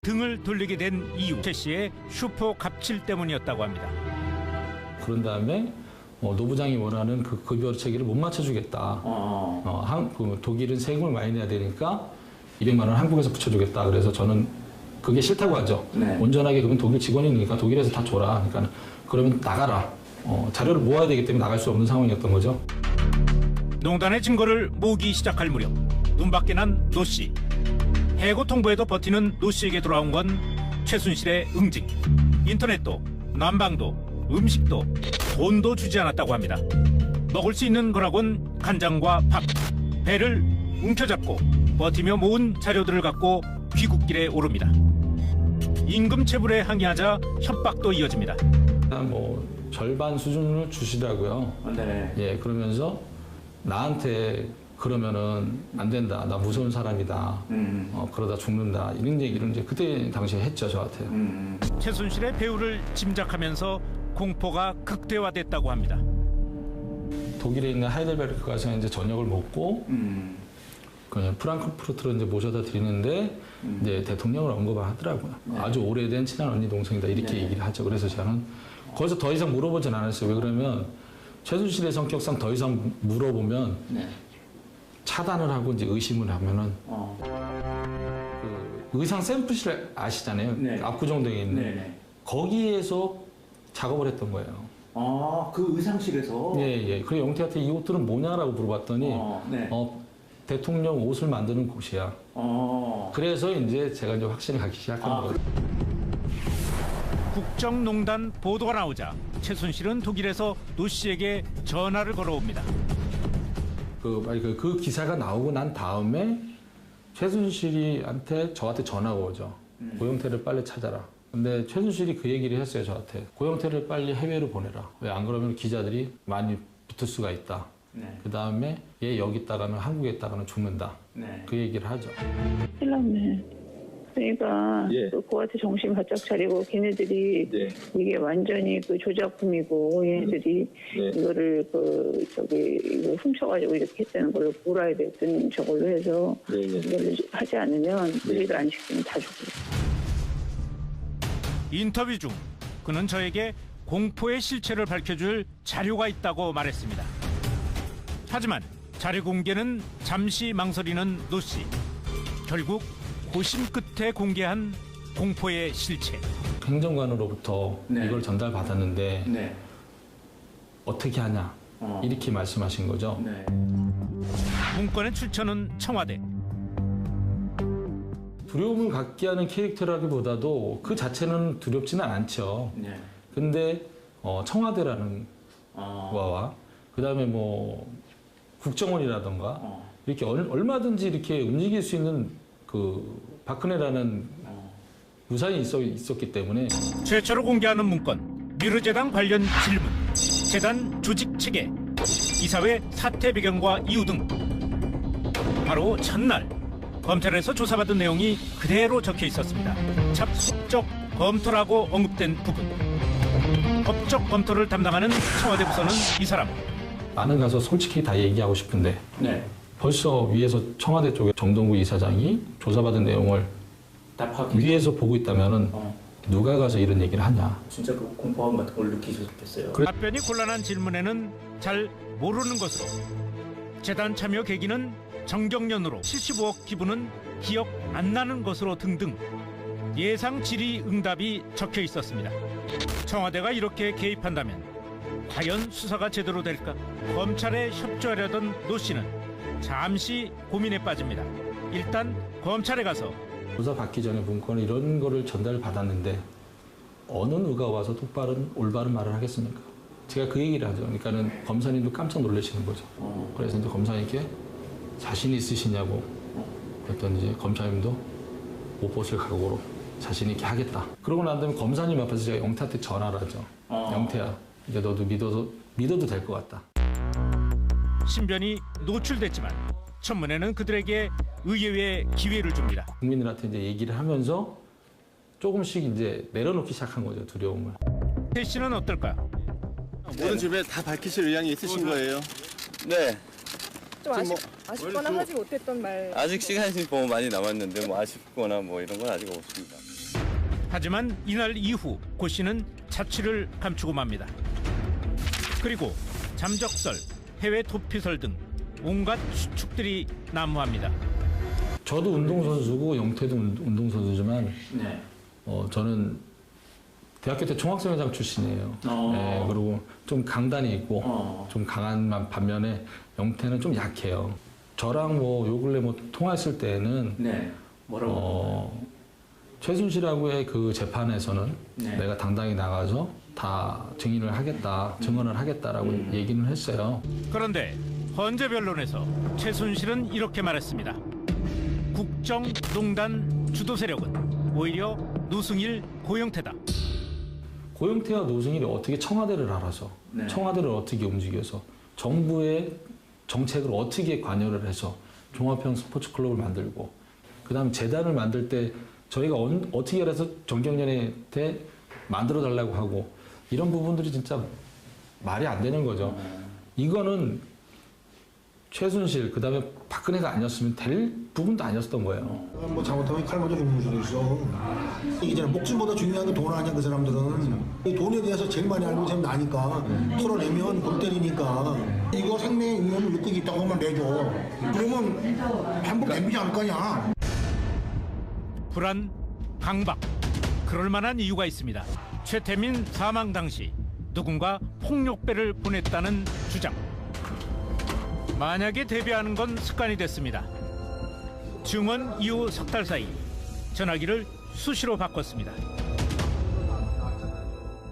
등을 돌리게 된 이유, 최 씨의 슈퍼 갑질 때문이었다고 합니다. 그런 다음에 노부장이 원하는 그 급여 체계를 못 맞춰주겠다. 독일은 세금을 많이 내야 되니까 200만 원 한국에서 붙여주겠다. 그래서 저는 그게 싫다고 하죠. 네. 온전하게 그러면 독일 직원이니까 독일에서 다 줘라. 그러니까 그러면 나가라. 자료를 모아야 되기 때문에 나갈 수 없는 상황이었던 거죠. 농단의 증거를 모으기 시작할 무렵 눈밖에 난 노 씨. 해고 통보에도 버티는 노 씨에게 돌아온 건 최순실의 응징. 인터넷도, 난방도, 음식도, 돈도 주지 않았다고 합니다. 먹을 수 있는 거라곤 간장과 밥, 배를 움켜잡고 버티며 모은 자료들을 갖고 귀국길에 오릅니다. 임금 체불에 항의하자 협박도 이어집니다. 뭐 절반 수준을 주시더라고요. 네. 예, 그러면서 나한테 그러면은 안 된다. 나 무서운 사람이다. 그러다 죽는다. 이런 얘기를 이제 그때 당시에 했죠, 저한테. 최순실의 배후를 짐작하면서 공포가 극대화됐다고 합니다. 독일에 있는 하이델베르크 가서 이제 저녁을 먹고 그냥 프랑크푸르트로 이제 모셔다 드리는데 이제 대통령을 언급을 하더라고요. 네. 아주 오래된 친한 언니 동생이다 이렇게 얘기를 하죠. 그래서 저는 거기서 더 이상 물어보진 않았어요. 왜 그러면 최순실의 성격상 더 이상 물어보면 네. 차단을 하고 이제 의심을 하면은 그 의상 샘플실 아시잖아요. 네. 압구정동에 있는 네네. 거기에서 작업을 했던 거예요. 그 의상실에서? 예. 그리고 영태한테 이 옷들은 뭐냐라고 물어봤더니 네. 대통령 옷을 만드는 곳이야. 그래서 이제 제가 이제 확신을 갖기 시작한 거예요. 국정농단 보도가 나오자 최순실은 독일에서 노 씨에게 전화를 걸어옵니다. 그 기사가 나오고 난 다음에 최순실이한테 저한테 전화가 오죠. 고영태를 빨리 찾아라. 근데 최순실이 그 얘기를 했어요, 저한테. 고영태를 빨리 해외로 보내라. 왜 안 그러면 기자들이 많이 붙을 수가 있다. 네. 그 다음에 얘 여기 있다가는 한국에 있다가는 죽는다. 네. 그 얘기를 하죠. 큰일 났네. 그러니까 예. 그한테 정신 바짝 차리고 걔네들이 네. 이게 완전히 그 조작품이고 얘네들이 네. 이거를 이거 훔쳐가지고 이렇게 했다는 걸로 몰아야 됐든 저걸로 해서 네. 이걸 하지 않으면 우리가 안 시키면 다 죽고. 인터뷰 중 그는 저에게 공포의 실체를 밝혀줄 자료가 있다고 말했습니다. 하지만 자료 공개는 잠시 망설이는 노 씨. 결국 고심 끝에 공개한 공포의 실체. 행정관으로부터 네. 이걸 전달받았는데 네. 어떻게 하냐 이렇게 말씀하신 거죠. 네. 문건의 출처는 청와대. 두려움을 갖게 하는 캐릭터라기보다도 그 자체는 두렵지는 않죠. 네. 근데 청와대라는 거와 그다음에 뭐 국정원이라던가 이렇게 얼마든지 이렇게 움직일 수 있는 그 박근혜라는 유산이 있었기 때문에 최초로 공개하는 문건, 미르재단 관련 질문, 재단 조직 체계, 이사회 사태 배경과 이유 등. 바로 첫날 검찰에서 조사받은 내용이 그대로 적혀 있었습니다. 착수적 검토라고 언급된 부분. 법적 검토를 담당하는 청와대 부서는 이 사람. 나는 가서 솔직히 다 얘기하고 싶은데 네. 벌써 위에서 청와대 쪽에 정동구 이사장이 조사받은 내용을 답하기. 위에서 보고 있다면은 누가 가서 이런 얘기를 하냐. 진짜 그 공포감 같은 걸 느끼셨겠어요. 답변이 곤란한 질문에는 잘 모르는 것으로. 재단 참여 계기는 정경련으로 75억 기부는 기억 안 나는 것으로 등등 예상 질의응답이 적혀 있었습니다. 청와대가 이렇게 개입한다면 과연 수사가 제대로 될까? 검찰에 협조하려던 노 씨는 잠시 고민에 빠집니다. 일단 검찰에 가서 조사 받기 전에 문건 이런 거를 전달받았는데 어느 누가 와서 올바른 말을 하겠습니까? 제가 그 얘기를 하죠. 그러니까는 검사님도 깜짝 놀라시는 거죠. 그래서 이제 검사님께 자신 있으시냐고 그랬더니 이제 검사님도 못 벗을 각오로 자신 있게 하겠다. 그러고 난 다음에 검사님 앞에서 제가 영태한테 전화를 하죠. 영태야, 이제 너도 믿어도 될 것 같다. 신변이 노출됐지만 청문회는 그들에게 의외의 기회를 줍니다. 국민들한테 이제 얘기를 하면서 조금씩 이제 내려놓기 시작한 거죠, 두려움을. 최 씨는 어떨까? 모든 집에 다 밝히실 의향이 있으신 거예요? 네, 좀 뭐, 아쉽거나 하지 못했던 말. 아직 시간이 많이 남았는데 뭐 아쉽거나 뭐 이런 건 아직 없습니다. 하지만 이날 이후 고 씨는 자취를 감추고 맙니다. 그리고 잠적설, 해외 도피설 등 온갖 추측들이 난무합니다. 저도 운동선수고 영태도 운동선수지만 네. 저는 대학교 때 총학생회장 출신이에요. 네, 그리고 좀 강단이 있고 좀 강한 반면에 영태는 좀 약해요. 저랑 뭐 요 근래 뭐 통화했을 때는 네. 뭐라고? 최순실하고의 그 재판에서는 네. 내가 당당히 나가서 다 증인을 하겠다, 증언을 하겠다라고 얘기는 했어요. 그런데 헌재 변론에서 최순실은 이렇게 말했습니다. 국정농단 주도 세력은 오히려 노승일, 고영태다. 고영태와 노승일이 어떻게 청와대를 알아서 네. 청와대를 어떻게 움직여서 정부의 정책을 어떻게 관여를 해서 종합형 스포츠 클럽을 만들고 그다음 재단을 만들 때 저희가 어떻게 해서 정경련한테 만들어 달라고 하고 이런 부분들이 진짜 말이 안 되는 거죠. 이거는 최순실 그다음에 박근혜가 아니었으면 될 부분도 아니었던 거예요. 뭐 잘못하면 칼 맞아 죽는 수도 있어. 이게 잖아 목숨보다 중요한 게 돈 아니야 그 사람들은. 이 돈에 대해서 제일 많이 알고 있는 사람 나니까 털어내면 골 때리니까 이거 생명의 위험을 느끼고 있다고 하면 내줘. 그러면 행복 되지 않을 거냐. 불안, 강박. 그럴 만한 이유가 있습니다. 최태민 사망 당시 누군가 폭력배를 보냈다는 주장. 만약에 대비하는 건 습관이 됐습니다. 증언 이후 석 달 사이 전화기를 수시로 바꿨습니다.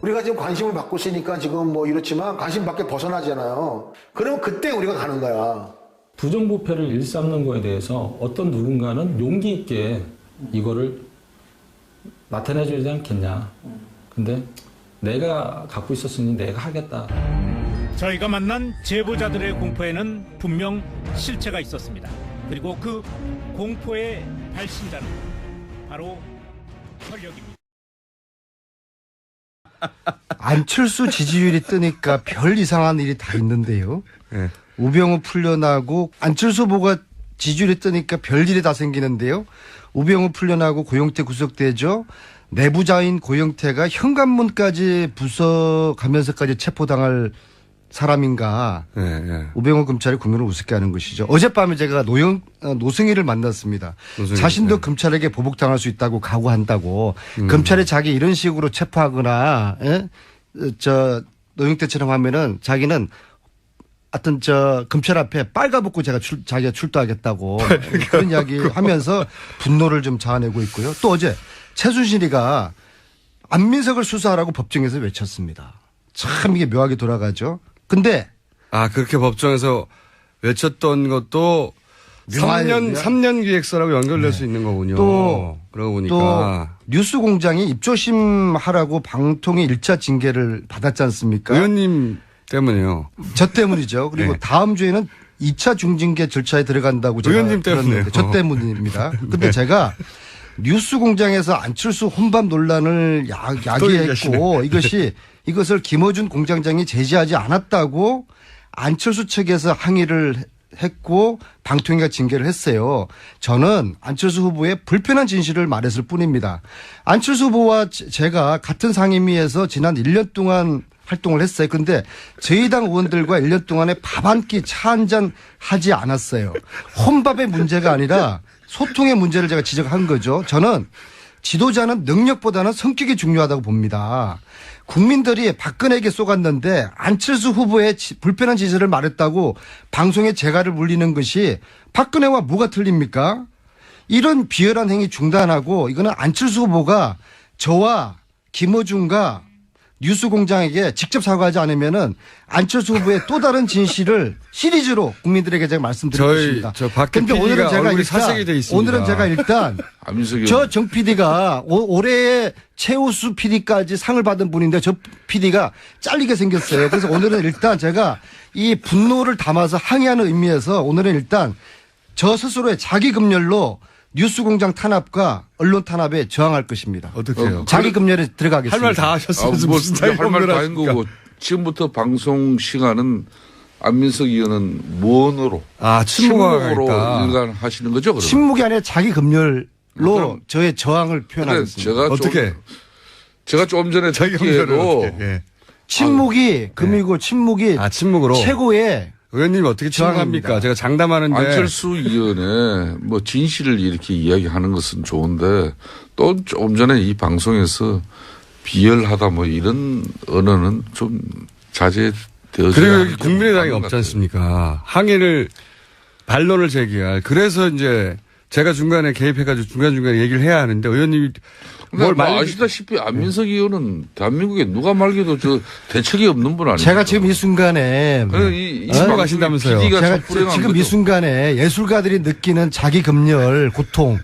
우리가 지금 관심을 받고 있으니까 지금 뭐 이렇지만 관심 밖에 벗어나잖아요. 그러면 그때 우리가 가는 거야. 부정부패를 일삼는 거에 대해서 어떤 누군가는 용기 있게 이거를 나타내주지 않겠냐. 근데 내가 갖고 있었으니 내가 하겠다. 저희가 만난 제보자들의 공포에는 분명 실체가 있었습니다. 그리고 그 공포의 발신자는 바로 권력입니다. 안철수 지지율이 뜨니까 별 이상한 일이 다 있는데요. 네. 우병우 풀려나고 안철수 후보가 지지율이 뜨니까 별 일이 다 생기는데요. 우병우 풀려나고 고영태 구속되죠. 내부자인 고영태가 현관문까지 부숴가면서까지 체포당할 사람인가. 네, 네. 우병우 검찰이 국민을 우습게 하는 것이죠. 어젯밤에 제가 노승일을 만났습니다. 노승일, 자신도 네. 검찰에게 보복당할 수 있다고 각오한다고. 검찰이 자기 이런 식으로 체포하거나 노영태처럼 하면은 자기는 하여튼 검찰 앞에 빨가벗고 자기가 출두하겠다고 그런 이야기 하면서 분노를 좀 자아내고 있고요. 또 어제 최순실이가 안민석을 수사하라고 법정에서 외쳤습니다. 참 이게 묘하게 돌아가죠. 근데 그렇게 법정에서 외쳤던 것도 3년 기획서라고 연결될 수 있는 거군요. 또 그러고 보니까 뉴스공장이 입조심하라고 방통위 1차 징계를 받았지 않습니까? 의원님 때문에요. 저 때문이죠. 그리고 네. 다음 주에는 2차 중징계 절차에 들어간다고 제가 의원님 때문에요. 들었는데 저 때문입니다. 근데 네. 제가 뉴스공장에서 안철수 혼밥 논란을 야기했고 이것을 김어준 공장장이 제지하지 않았다고 안철수 측에서 항의를 했고 방통위가 징계를 했어요. 저는 안철수 후보의 불편한 진실을 말했을 뿐입니다. 안철수 후보와 제가 같은 상임위에서 지난 1년 동안 활동을 했어요. 그런데 저희 당 의원들과 1년 동안에 밥 한 끼 차 한 잔 하지 않았어요. 혼밥의 문제가 아니라 소통의 문제를 제가 지적한 거죠. 저는 지도자는 능력보다는 성격이 중요하다고 봅니다. 국민들이 박근혜에게 쏘갔는데 안철수 후보의 불편한 지지를 말했다고 방송에 재갈을 물리는 것이 박근혜와 뭐가 틀립니까? 이런 비열한 행위 중단하고 이거는 안철수 후보가 저와 김어준과 뉴스공장에게 직접 사과하지 않으면은 안철수 후보의 또 다른 진실을 시리즈로 국민들에게 제가 말씀드리겠습니다. 그런데 오늘은 제가 일단 저 정 PD가 올해의 최우수 PD까지 상을 받은 분인데 저 PD가 잘리게 생겼어요. 그래서 오늘은 일단 제가 이 분노를 담아서 항의하는 의미에서 오늘은 일단 저 스스로의 자기 금열로 뉴스공장 탄압과 언론 탄압에 저항할 것입니다. 어떻게 해요? 자기 금열에 들어가겠습니다. 할 말 다 하셨으면서 무슨 자기 할 말 금열을 다 한 거고 지금부터 방송 시간은 안민석 의원은 무언으로 침묵으로 일관하시는 거죠? 그러면? 침묵이 아니라 자기 금열 그럼- 저의 저항을 표현하겠습니다. 제가 좀 전에 듣기에도 침묵이 금이고 침묵이 침묵으로. 최고의 의원님이 어떻게 침묵합니까? 제가 장담하는데. 안철수 의원의 뭐 진실을 이렇게 이야기하는 것은 좋은데 또 조금 전에 이 방송에서 비열하다 뭐 이런 언어는 좀 자제되어져야 그리고 여기 국민의당이 하는 것 없지 같아요. 않습니까? 항의를, 반론을 제기할. 그래서 이제 제가 중간에 개입해가지고 중간중간에 얘기를 해야 하는데 의원님이 뭘 아시다시피 안민석 의원은 대한민국에 누가 말기도 저 대책이 없는 분 아니에요? 제가 지금 이 순간에 가신다면서요. 제가 지금 이 순간에 예술가들이 느끼는 자기 검열 고통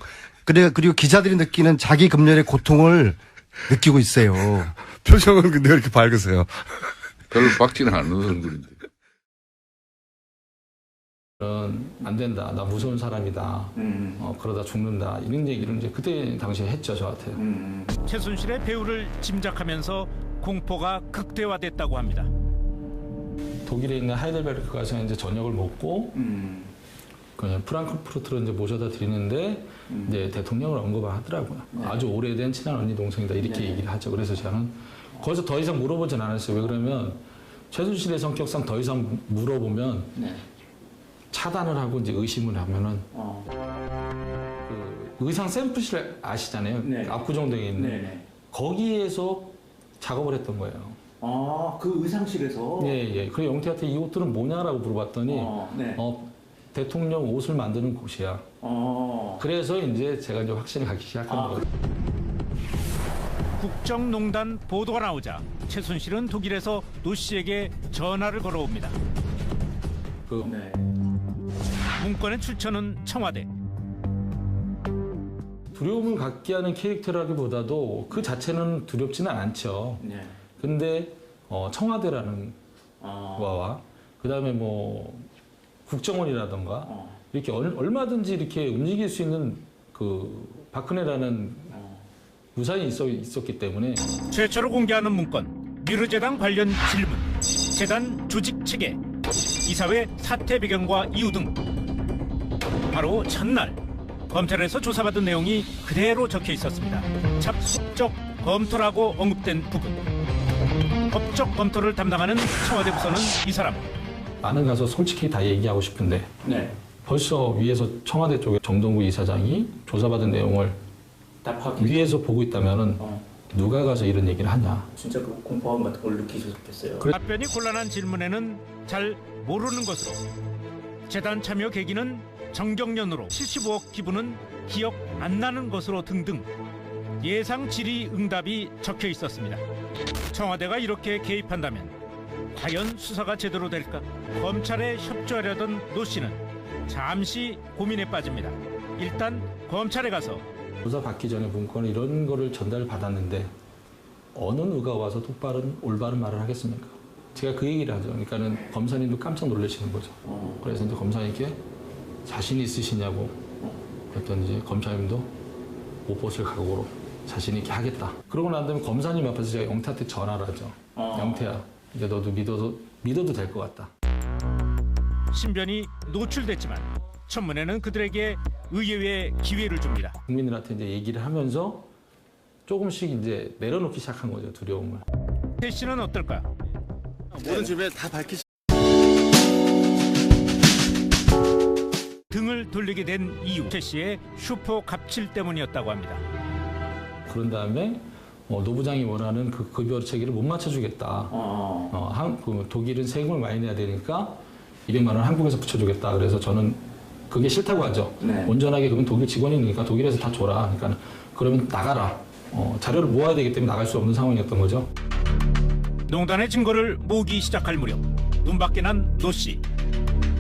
그리고 기자들이 느끼는 자기 검열의 고통을 느끼고 있어요. 표정은 근데 왜 이렇게 밝으세요? 별로 밝지는 않은 얼굴인데. 안 된다. 나 무서운 사람이다. 그러다 죽는다. 이런 얘기를 이제 그때 당시에 했죠, 저한테. 최순실의 배후를 짐작하면서 공포가 극대화됐다고 합니다. 독일에 있는 하이델베르크 가서 이제 저녁을 먹고 그냥 프랑크푸르트로 이제 모셔다 드리는데 이제 대통령을 언급을 하더라고요. 아주 오래된 친한 언니 동생이다 이렇게 얘기를 하죠. 그래서 저는 거기서 더 이상 물어보진 않았어요. 왜 그러면 최순실의 성격상 더 이상 물어보면 차단을 하고 이제 의심을 하면은 그 의상 샘플실 아시잖아요. 압구정동에 있는 거기에서 작업을 했던 거예요. 그 의상실에서? 예. 그래서 영태한테 이 옷들은 뭐냐라고 물어봤더니 대통령 옷을 만드는 곳이야. 그래서 이제 제가 이제 확신을 갖기 시작한 거예요. 국정농단 보도가 나오자 최순실은 독일에서 노 씨에게 전화를 걸어옵니다. 문건의 출처는 청와대. 두려움을 갖게 하는 캐릭터라기보다도 그 자체는 두렵지는 않죠. 근데 청와대라는 거와 그다음에 뭐 국정원이라던가 이렇게 얼마든지 이렇게 움직일 수 있는 그 박근혜라는 우산이 있었기 때문에 최초로 공개하는 문건, 미르재단 관련 질문, 재단 조직 체계, 이사회 사태 배경과 이유 등 바로 첫날 검찰에서 조사받은 내용이 그대로 적혀 있었습니다. 착수적 검토라고 언급된 부분. 법적 검토를 담당하는 청와대 부서는 이 사람. 나는 가서 솔직히 다 얘기하고 싶은데 벌써 위에서 청와대 쪽에 정동구 이사장이 조사받은 내용을 위에서 보고 있다면은 누가 가서 이런 얘기를 하냐. 진짜 그 공포감 같은 걸 느끼셨겠어요. 답변이 곤란한 질문에는 잘 모르는 것으로. 재단 참여 계기는 정경련으로 75억 기부는 기억 안 나는 것으로 등등 예상 질의 응답이 적혀 있었습니다. 청와대가 이렇게 개입한다면 과연 수사가 제대로 될까? 검찰에 협조하려던 노 씨는 잠시 고민에 빠집니다. 일단 검찰에 가서 조사 받기 전에 문건을 이런 거를 전달받았는데 어느 누가 와서 올바른 말을 하겠습니까? 제가 그 얘기를 하죠. 그러니까는 검사님도 깜짝 놀라시는 거죠. 그래서 이제 검사님께 자신 있으시냐고 그랬더니 이제 검사님도 못 벗을 각오로 자신 있게 하겠다. 그러고 난 다음에 검사님 앞에서 제가 영태한테 전화를 하죠. 영태야, 이제 너도 믿어도 될 것 같다. 신변이 노출됐지만 청문회는 그들에게 의외의 기회를 줍니다. 국민들한테 이제 얘기를 하면서 조금씩 이제 내려놓기 시작한 거죠, 두려움을. 태 씨는 어떨까? 모든 집에 다 밝히시. 등을 돌리게 된 이유, 최 씨의 슈퍼 갑질 때문이었다고 합니다. 그런 다음에 노부장이 원하는 그 급여 체계를 못 맞춰주겠다. 독일은 세금을 많이 내야 되니까 200만 원 한국에서 붙여주겠다. 그래서 저는 그게 싫다고 하죠. 온전하게 그러면 독일 직원이니까 독일에서 다 줘라. 그러니까 그러면 나가라. 자료를 모아야 되기 때문에 나갈 수 없는 상황이었던 거죠. 농단의 증거를 모으기 시작할 무렵 눈밖에 난 노 씨.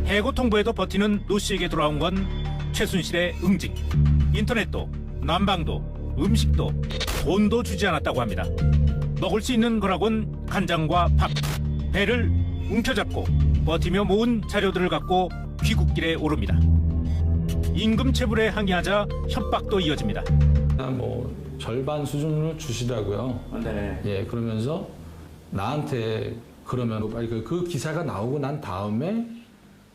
해고 통보에도 버티는 노 씨에게 돌아온 건 최순실의 응징. 인터넷도, 난방도, 음식도, 돈도 주지 않았다고 합니다. 먹을 수 있는 거라곤 간장과 밥. 배를 움켜잡고 버티며 모은 자료들을 갖고 귀국길에 오릅니다. 임금 체불에 항의하자 협박도 이어집니다. 뭐 절반 수준을 주시더라고요. 예, 그러면서 나한테 그러면 빨리 그 기사가 나오고 난 다음에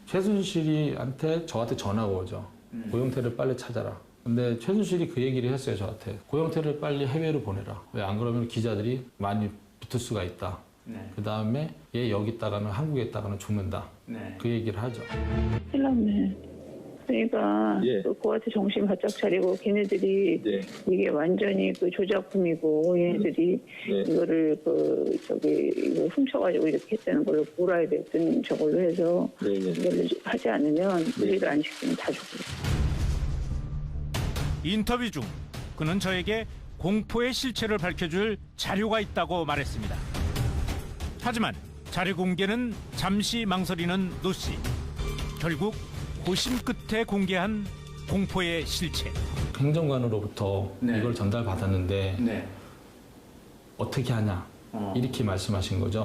최순실이한테 저한테 전화가 오죠. 고영태를 빨리 찾아라. 근데 최순실이 그 얘기를 했어요, 저한테. 고영태를 빨리 해외로 보내라. 왜 안 그러면 기자들이 많이 붙을 수가 있다. 네. 그 다음에 얘 여기 있다가는 한국에 있다가는 죽는다. 네. 그 얘기를 하죠. 큰일 났네. 그러니까 예. 그한테 정신 바짝 차리고 걔네들이 네. 이게 완전히 그 조작품이고 얘네들이 네. 이거를 이거 훔쳐가지고 이렇게 했다는 걸로 몰아야 됐던 저걸로 해서 네. 네. 이걸 하지 않으면 우리를 안 시키면 다 죽고. 인터뷰 중 그는 저에게 공포의 실체를 밝혀줄 자료가 있다고 말했습니다. 하지만 자료 공개는 잠시 망설이는 노 씨. 결국 고심 끝에 공개한 공포의 실체. 행정관으로부터 네. 이걸 전달받았는데 네. 어떻게 하냐 이렇게 말씀하신 거죠.